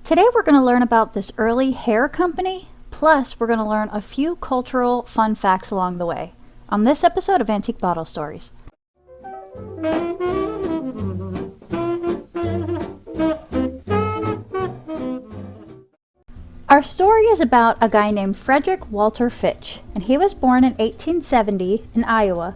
Today we're going to learn about this early hair company, plus we're going to learn a few cultural fun facts along the way on this episode of Antique Bottle Stories. Our story is about a guy named Frederick Walter Fitch, and he was born in 1870 in Iowa.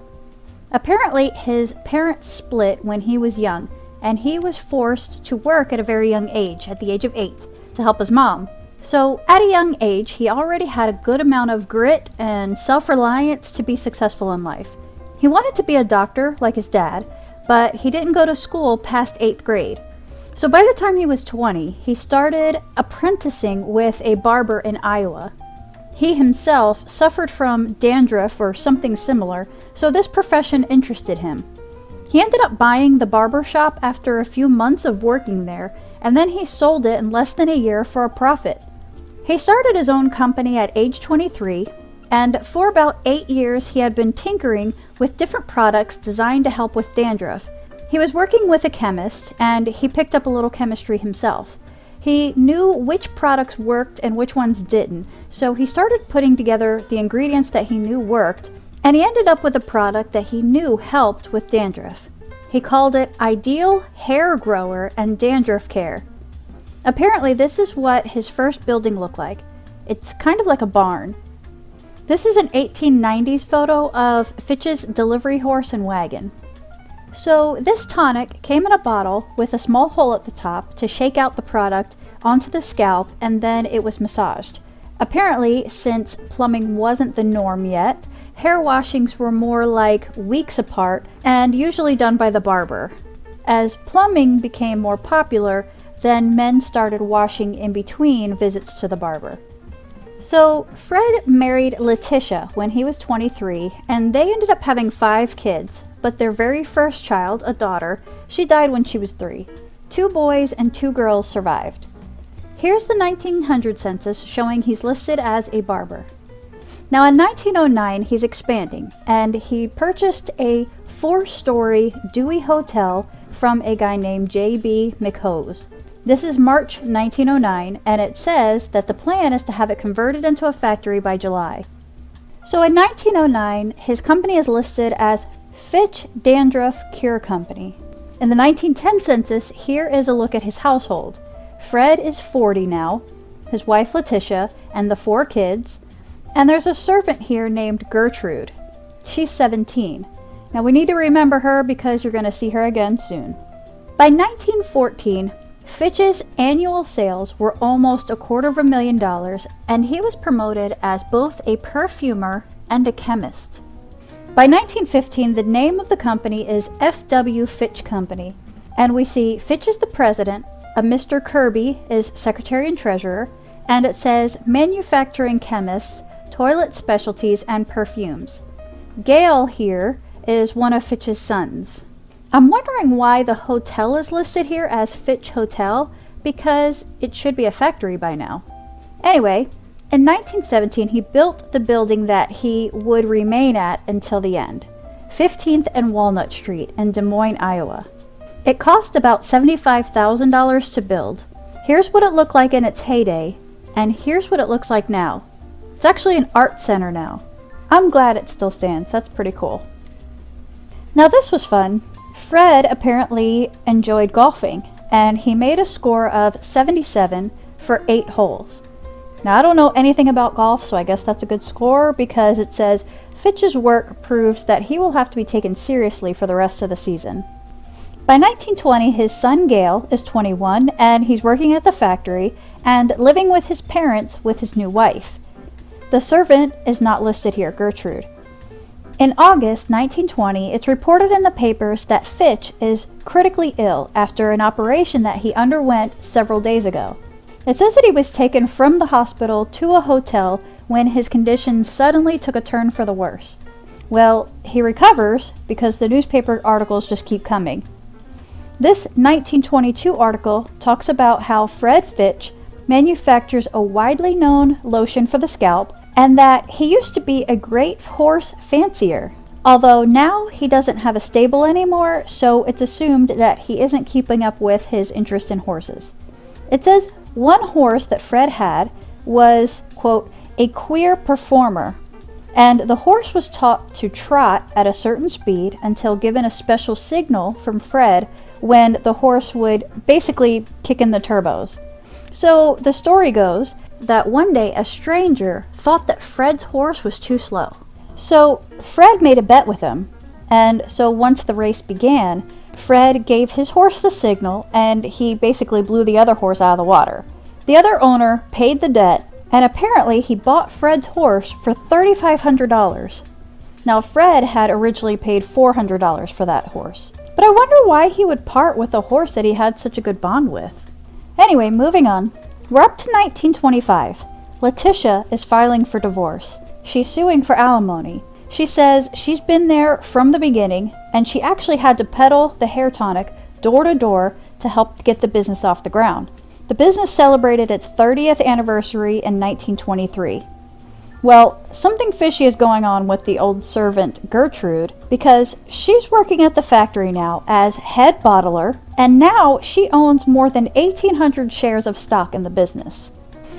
Apparently, his parents split when he was young, and he was forced to work at a very young age, at the age of 8, to help his mom. So, at a young age, he already had a good amount of grit and self-reliance to be successful in life. He wanted to be a doctor, like his dad, but he didn't go to school past 8th grade. So by the time he was 20, he started apprenticing with a barber in Iowa. He himself suffered from dandruff or something similar, so this profession interested him. He ended up buying the barber shop after a few months of working there, and then he sold it in less than a year for a profit. He started his own company at age 23, and for about 8 years he had been tinkering with different products designed to help with dandruff. He was working with a chemist, and he picked up a little chemistry himself. He knew which products worked and which ones didn't, so he started putting together the ingredients that he knew worked, and he ended up with a product that he knew helped with dandruff. He called it Ideal Hair Grower and Dandruff Care. Apparently, this is what his first building looked like. It's kind of like a barn. This is an 1890s photo of Fitch's delivery horse and wagon. So this tonic came in a bottle with a small hole at the top to shake out the product onto the scalp, and then it was massaged. Apparently, since plumbing wasn't the norm yet, hair washings were more like weeks apart and usually done by the barber. As plumbing became more popular, then men started washing in between visits to the barber. So Fred married Letitia when he was 23, and they ended up having 5 kids. But their very first child, a daughter, she died when she was 3. 2 boys and 2 girls survived. Here's the 1900 census showing he's listed as a barber. Now in 1909, he's expanding, and he purchased a 4-story Dewey Hotel from a guy named J.B. McHose. This is March 1909, and it says that the plan is to have it converted into a factory by July. So in 1909, his company is listed as Fitch Dandruff Cure Company. In the 1910 census, here is a look at his household. Fred is 40 now, his wife Letitia, and the 4 kids, and there's a servant here named Gertrude. She's 17. Now we need to remember her because you're going to see her again soon. By 1914, Fitch's annual sales were almost $250,000, and he was promoted as both a perfumer and a chemist. By 1915, the name of the company is F.W. Fitch Company, and we see Fitch is the president, a Mr. Kirby is secretary and treasurer, and it says manufacturing chemists, toilet specialties, and perfumes. Gale here is one of Fitch's sons. I'm wondering why the hotel is listed here as Fitch Hotel, because it should be a factory by now. Anyway, in 1917, he built the building that he would remain at until the end, 15th and Walnut Street in Des Moines, Iowa. It cost about $75,000 to build. Here's what it looked like in its heyday, and here's what it looks like now. It's actually an art center now. I'm glad it still stands. That's pretty cool. Now this was fun. Fred apparently enjoyed golfing, and he made a score of 77 for 8 holes. Now, I don't know anything about golf, so I guess that's a good score because it says Fitch's work proves that he will have to be taken seriously for the rest of the season. By 1920, his son Gale is 21, and he's working at the factory and living with his parents with his new wife. The servant is not listed here, Gertrude. In August 1920, it's reported in the papers that Fitch is critically ill after an operation that he underwent several days ago. It says that he was taken from the hospital to a hotel when his condition suddenly took a turn for the worse. Well, he recovers because the newspaper articles just keep coming. This 1922 article talks about how Fred Fitch manufactures a widely known lotion for the scalp, and that he used to be a great horse fancier. Although now he doesn't have a stable anymore, so it's assumed that he isn't keeping up with his interest in horses. It says one horse that Fred had was, quote, a queer performer, and the horse was taught to trot at a certain speed until given a special signal from Fred when the horse would basically kick in the turbos. So the story goes that one day a stranger thought that Fred's horse was too slow. So Fred made a bet with him, and so once the race began, Fred gave his horse the signal and he basically blew the other horse out of the water. The other owner paid the debt, and apparently he bought Fred's horse for $3,500. Now Fred had originally paid $400 for that horse, but I wonder why he would part with a horse that he had such a good bond with. Anyway, moving on. We're up to 1925. Letitia is filing for divorce. She's suing for alimony. She says she's been there from the beginning, and she actually had to peddle the hair tonic door to door to help get the business off the ground. The business celebrated its 30th anniversary in 1923. Well, something fishy is going on with the old servant Gertrude, because she's working at the factory now as head bottler, and now she owns more than 1,800 shares of stock in the business.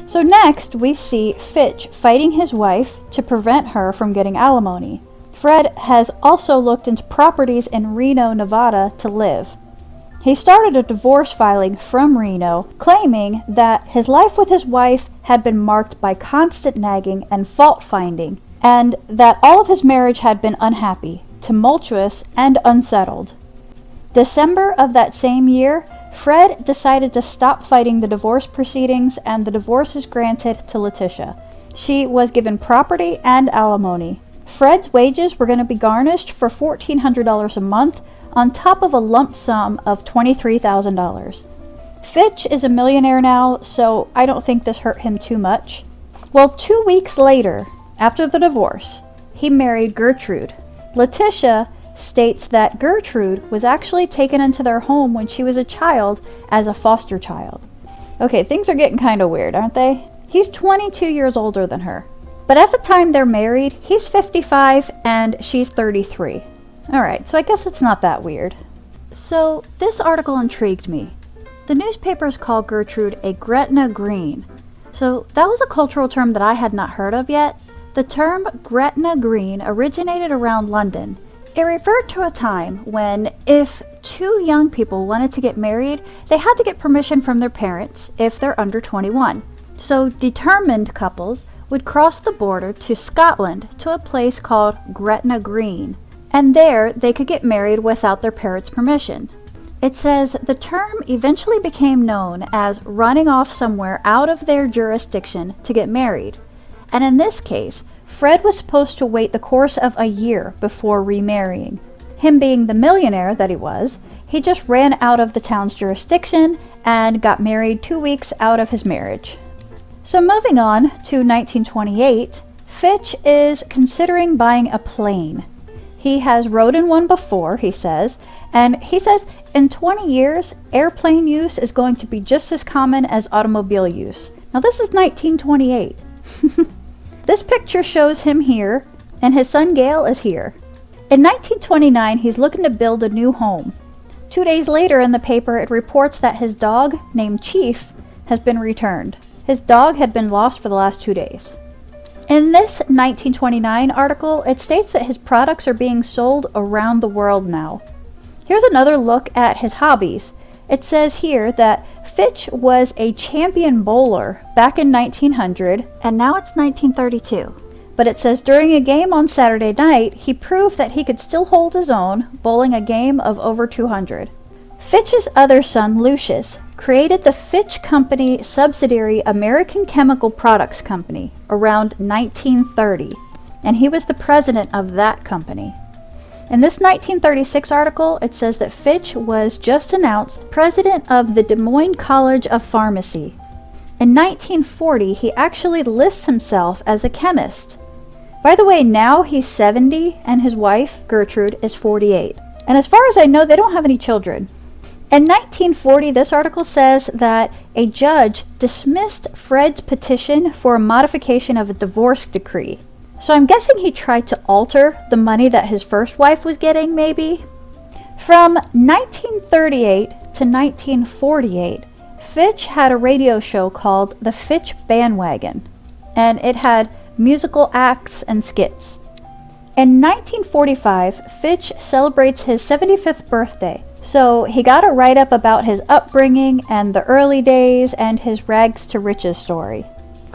So next we see Fitch fighting his wife to prevent her from getting alimony. Fred has also looked into properties in Reno, Nevada to live. He started a divorce filing from Reno, claiming that his life with his wife had been marked by constant nagging and fault-finding, and that all of his marriage had been unhappy, tumultuous, and unsettled. December of that same year, Fred decided to stop fighting the divorce proceedings, and the divorce is granted to Letitia. She was given property and alimony. Fred's wages were going to be garnished for $1,400 a month, on top of a lump sum of $23,000. Fitch is a millionaire now, so I don't think this hurt him too much. Well, 2 weeks later, after the divorce, he married Gertrude. Letitia states that Gertrude was actually taken into their home when she was a child as a foster child. Okay, things are getting kind of weird, aren't they? He's 22 years older than her. But at the time they're married, he's 55 and she's 33. Alright, so I guess it's not that weird. So, this article intrigued me. The newspapers call Gertrude a Gretna Green. So, that was a cultural term that I had not heard of yet. The term Gretna Green originated around London. It referred to a time when, if two young people wanted to get married, they had to get permission from their parents if they're under 21. So, determined couples would cross the border to Scotland to a place called Gretna Green, and there they could get married without their parents' permission. It says the term eventually became known as running off somewhere out of their jurisdiction to get married, and in this case, Fred was supposed to wait the course of a year before remarrying. Him being the millionaire that he was, he just ran out of the town's jurisdiction and got married 2 weeks out of his marriage. So moving on to 1928, Fitch is considering buying a plane. He has rode in one before, he says, and he says in 20 years, airplane use is going to be just as common as automobile use. Now this is 1928. This picture shows him here, and his son Gail is here. In 1929, he's looking to build a new home. 2 days later in the paper, it reports that his dog, named Chief, has been returned. His dog had been lost for the last 2 days. In this 1929 article, it states that his products are being sold around the world now. Here's another look at his hobbies. It says here that Fitch was a champion bowler back in 1900, and now it's 1932. But it says during a game on Saturday night, he proved that he could still hold his own, bowling a game of over 200. Fitch's other son, Lucius, created the Fitch Company subsidiary American Chemical Products Company around 1930, and he was the president of that company. In this 1936 article, it says that Fitch was just announced president of the Des Moines College of Pharmacy. In 1940, he actually lists himself as a chemist. By the way, now he's 70 and his wife, Gertrude, is 48. And as far as I know, they don't have any children. In 1940, this article says that a judge dismissed Fred's petition for a modification of a divorce decree. So I'm guessing he tried to alter the money that his first wife was getting, maybe? From 1938 to 1948, Fitch had a radio show called The Fitch Bandwagon, and it had musical acts and skits. In 1945, Fitch celebrates his 75th birthday, so he got a write-up about his upbringing and the early days and his rags to riches story.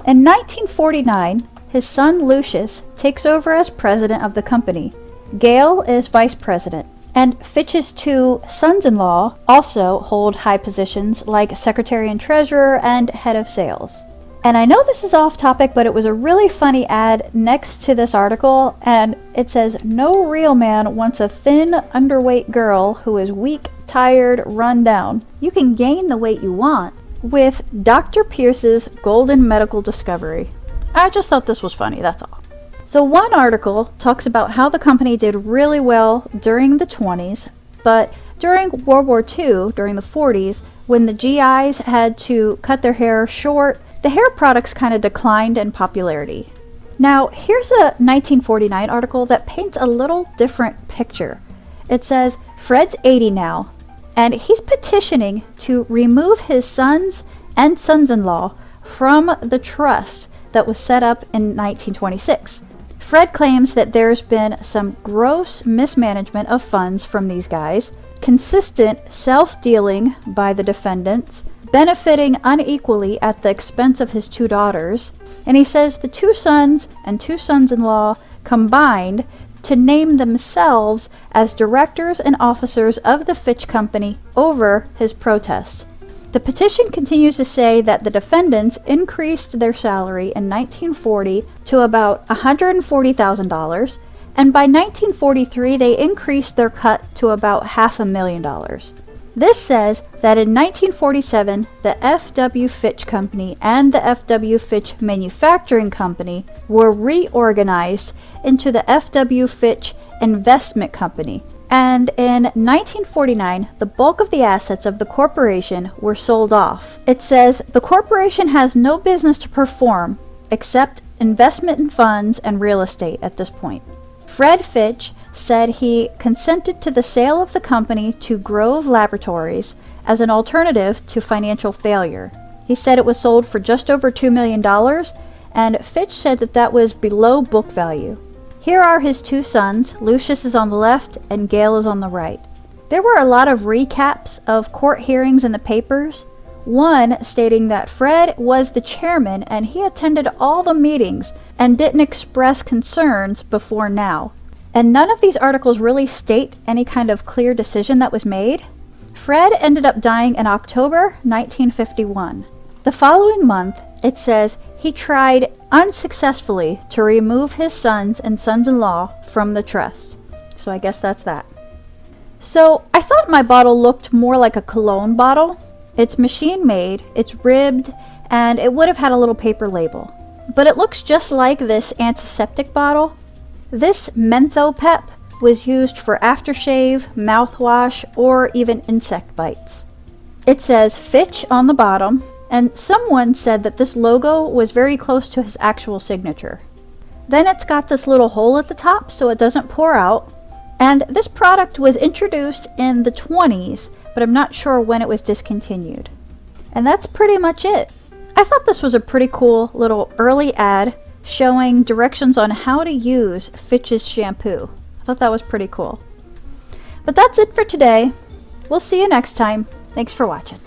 In 1949, his son Lucius takes over as president of the company. Gail is vice president, and Fitch's two sons-in-law also hold high positions like secretary and treasurer and head of sales. And I know this is off topic, but it was a really funny ad next to this article, and it says, "No real man wants a thin, underweight girl who is weak, tired, run down. You can gain the weight you want with Dr. Pierce's golden medical discovery." I just thought this was funny, that's all. So one article talks about how the company did really well during the 20s, but during World War II, during the 40s, when the GIs had to cut their hair short, the hair products kind of declined in popularity. Now, here's a 1949 article that paints a little different picture. It says, Fred's 80 now, and he's petitioning to remove his sons and sons-in-law from the trust that was set up in 1926. Fred claims that there's been some gross mismanagement of funds from these guys, consistent self-dealing by the defendants, benefiting unequally at the expense of his two daughters, and he says the two sons and two sons-in-law combined to name themselves as directors and officers of the Fitch Company over his protest. The petition continues to say that the defendants increased their salary in 1940 to about $140,000, and by 1943 they increased their cut to about $500,000. This says that in 1947, the F.W. Fitch Company and the F.W. Fitch Manufacturing Company were reorganized into the F.W. Fitch Investment Company. And in 1949, the bulk of the assets of the corporation were sold off. It says the corporation has no business to perform except investment in funds and real estate at this point. Fred Fitch said he consented to the sale of the company to Grove Laboratories as an alternative to financial failure. He said it was sold for just over $2 million, and Fitch said that that was below book value. Here are his two sons. Lucius is on the left and Gail is on the right. There were a lot of recaps of court hearings in the papers, one stating that Fred was the chairman and he attended all the meetings and didn't express concerns before now. And none of these articles really state any kind of clear decision that was made. Fred ended up dying in October 1951. The following month, it says he tried unsuccessfully to remove his sons and sons-in-law from the trust. So I guess that's that. So I thought my bottle looked more like a cologne bottle. It's machine made, it's ribbed, and it would have had a little paper label. But it looks just like this antiseptic bottle. This Mentho Pep was used for aftershave, mouthwash, or even insect bites. It says Fitch on the bottom, and someone said that this logo was very close to his actual signature. Then it's got this little hole at the top so it doesn't pour out, and this product was introduced in the 20s, but I'm not sure when it was discontinued. And that's pretty much it. I thought this was a pretty cool little early ad showing directions on how to use Fitch's shampoo. I thought that was pretty cool. But that's it for today. We'll see you next time. Thanks for watching.